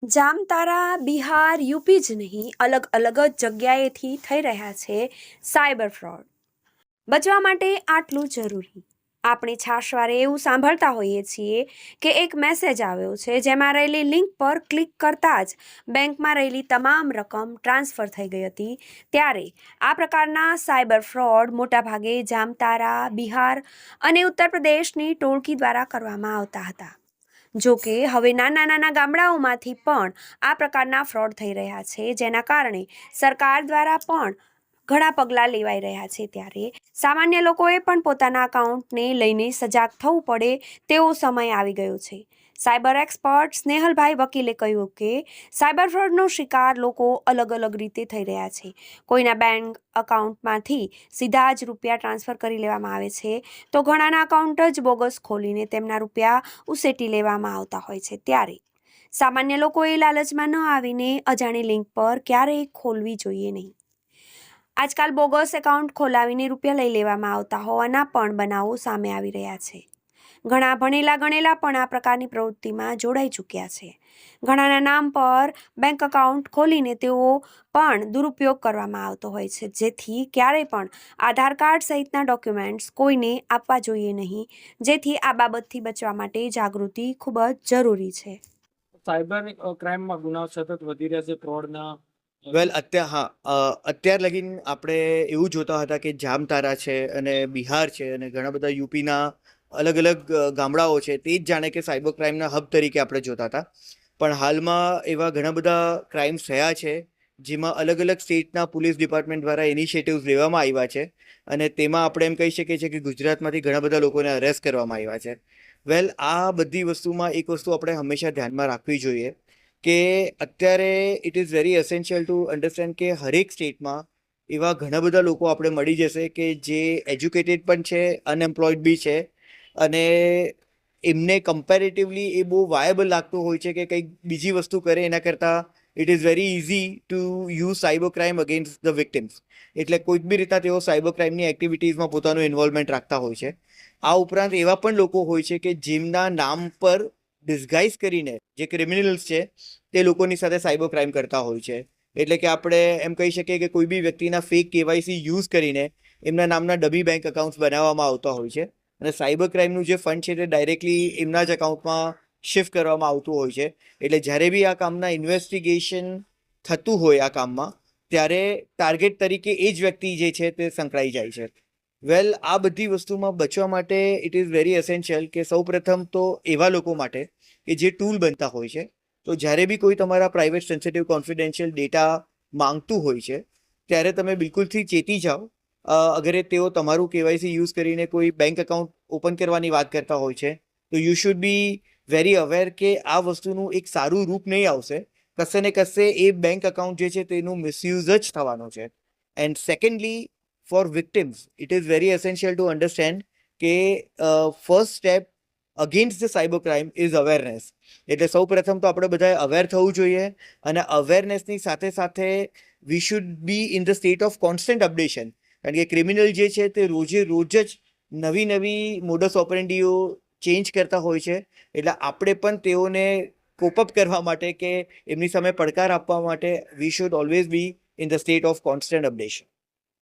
Jamtara, Bihar, UP જ નહીં, અલગ અલગ જ જગ્યાએથી થઈ રહ્યા છે સાયબર ફ્રોડ. બચવા માટે આટલું જરૂરી. આપણે છાશવારે એવું સાંભળતા હોઈએ છીએ કે એક મેસેજ આવ્યો છે જેમાં રહેલી લિંક પર ક્લિક કરતાં જ બેંકમાં રહેલી તમામ રકમ ટ્રાન્સફર થઈ ગઈ હતી. ત્યારે આ પ્રકારના સાયબર ફ્રોડ મોટાભાગે જામતારા, બિહાર અને ઉત્તર પ્રદેશની ટોળકી દ્વારા કરવામાં આવતા હતા. જો કે હવે નાના નાના ગામડાઓમાંથી પણ આ પ્રકારના ફ્રોડ થઈ રહ્યા છે, જેના કારણે સરકાર દ્વારા પણ ઘણા પગલાં લેવાઈ રહ્યા છે. ત્યારે સામાન્ય લોકોએ પણ પોતાના અકાઉન્ટને લઈને સજાગ થવું પડે તેવો સમય આવી ગયો છે. સાયબર એક્સપર્ટ સ્નેહલભાઈ વકીલે કહ્યું કે સાયબર ફ્રોડનો શિકાર લોકો અલગ અલગ રીતે થઈ રહ્યા છે. કોઈના બેંક અકાઉન્ટમાંથી સીધા જ રૂપિયા ટ્રાન્સફર કરી લેવામાં આવે છે, તો ઘણાના અકાઉન્ટ જ બોગસ ખોલીને તેમના રૂપિયા ઉસેટી લેવામાં આવતા હોય છે. ત્યારે સામાન્ય લોકોએ લાલચમાં ન આવીને અજાણી લિંક પર ક્યારેય ખોલવી જોઈએ નહીં. આજકાલ બોગસ એકાઉન્ટ ખોલાવીને રૂપિયા લઈ લેવામાં આવતા હોવાના પણ બનાવો સામે આવી રહ્યા છે. ઘણા ભણેલા ગણેલા પણ આ પ્રકારની પ્રવૃત્તિમાં જોડાઈ ચૂક્યા છે. ઘણાના નામ પર બેંક એકાઉન્ટ ખોલીને તેઓ પણ દુરુપયોગ કરવામાં આવતો હોય છે, જેથી ક્યારેય પણ આધાર કાર્ડ સહિતના ડોક્યુમેન્ટ્સ કોઈને આપવા જોઈએ નહીં. જેથી આ બાબતથી બચવા માટે જાગૃતિ ખૂબ જ જરૂરી છે. સાયબર ક્રાઇમમાં ગુનાઓ સતત વધી રહ્યા છે ફ્રોડના. અત્યાર લગીન આપણે એવું જોતા હતા કે જામતારા છે અને બિહાર છે અને ઘણા બધા યુપીના અલગ અલગ ગામડાઓ છે, તે જ જાણે કે સાયબર ક્રાઇમના હબ તરીકે આપણે જોતા હતા. પણ હાલમાં એવા ઘણા બધા ક્રાઇમ્સ થયા છે જેમાં અલગ અલગ સ્ટેટના પોલીસ ડિપાર્ટમેન્ટ દ્વારા ઇનિશિયેટિવ્સ લેવામાં આવ્યા છે અને તેમાં આપણે એમ કહી શકીએ છીએ કે ગુજરાતમાંથી ઘણા બધા લોકોને અરેસ્ટ કરવામાં આવ્યા છે. આ બધી વસ્તુમાં એક વસ્તુ આપણે હંમેશા ધ્યાનમાં રાખવી જોઈએ કે અત્યારે it is very essential to understand કે હરેક સ્ટેટમાં એવા ઘણા બધા લોકો આપણે મળી જશે કે જે એજ્યુકેટેડ પણ છે, અનએમ્પ્લોયડ બી છે અને એમને કમ્પેરેટિવલી એ બહુ વાયેબલ લાગતું હોય છે કે કંઈક બીજી વસ્તુ કરે એના કરતાં it is very easy to use cyber crime against the victims. એટલે કોઈક બી રીતના તેઓ સાયબર ક્રાઇમની એક્ટિવિટીઝમાં પોતાનું ઇન્વોલ્વમેન્ટ રાખતા હોય છે. આ ઉપરાંત એવા પણ લોકો હોય છે કે જેમના નામ પર ડિસ્ગાઇઝ કરીને જે ક્રિમિનલ્સ છે તે લોકોની સાથે સાયબર ક્રાઇમ કરતા હોય છે. એટલે કે આપણે એમ કહી શકીએ કે કોઈ બી વ્યક્તિના ફેક કેવાયસી યુઝ કરીને એમના નામના ડમી બેંક એકાઉન્ટ્સ બનાવવામાં આવતા હોય છે અને સાયબર ક્રાઇમનું જે ફંડ છે તે ડાયરેક્ટલી એમના જ એકાઉન્ટમાં શિફ્ટ કરવામાં આવતું હોય છે. એટલે જ્યારે બી આ કામના ઇન્વેસ્ટિગેશન થતું હોય આ કામમાં, ત્યારે ટાર્ગેટ તરીકે એ જ વ્યક્તિ જે છે તે સંકળાઈ જાય છે. આ બધી વસ્તુમાં બચવા માટે ઇટ ઇઝ વેરી એસેન્શિયલ કે સૌપ્રથમ તો એવા લોકો માટે કે જે ટૂલ બનતા હોય છે, તો જ્યારે બી કોઈ તમારા પ્રાઇવેટ સેન્સિટિવ કોન્ફિડેન્શિયલ ડેટા માંગતું હોય છે ત્યારે તમે બિલકુલથી ચેતી જાઓ. અગર તેઓ તમારું કેવાયસી યુઝ કરીને કોઈ બેંક એકાઉન્ટ ઓપન કરવાની વાત કરતા હોય છે તો you should be very aware કે આ વસ્તુનું એક સારું રૂપ નહીં આવશે. કશે ને કશે એ બેંક એકાઉન્ટ જે છે તેનું મિસયુઝ જ થવાનો છે. And secondly, for victims it is very essential to understand કે first step against the cyber crime is awareness. એટલે સૌ પ્રથમ તો આપણે બધાએ અવેર થવું જોઈએ અને અવેરનેસની સાથે સાથે we should be in the state of constant updation. કારણ કે ક્રિમિનલ જે છે તે રોજે રોજ જ નવી નવી મોડસ ઓપરેન્ડીઓ ચેન્જ કરતા હોય છે. એટલે આપણે પણ તેઓને કોપઅપ કરવા માટે કે એમની સામે પડકાર આપવા માટે we should always be in the state of constant updation.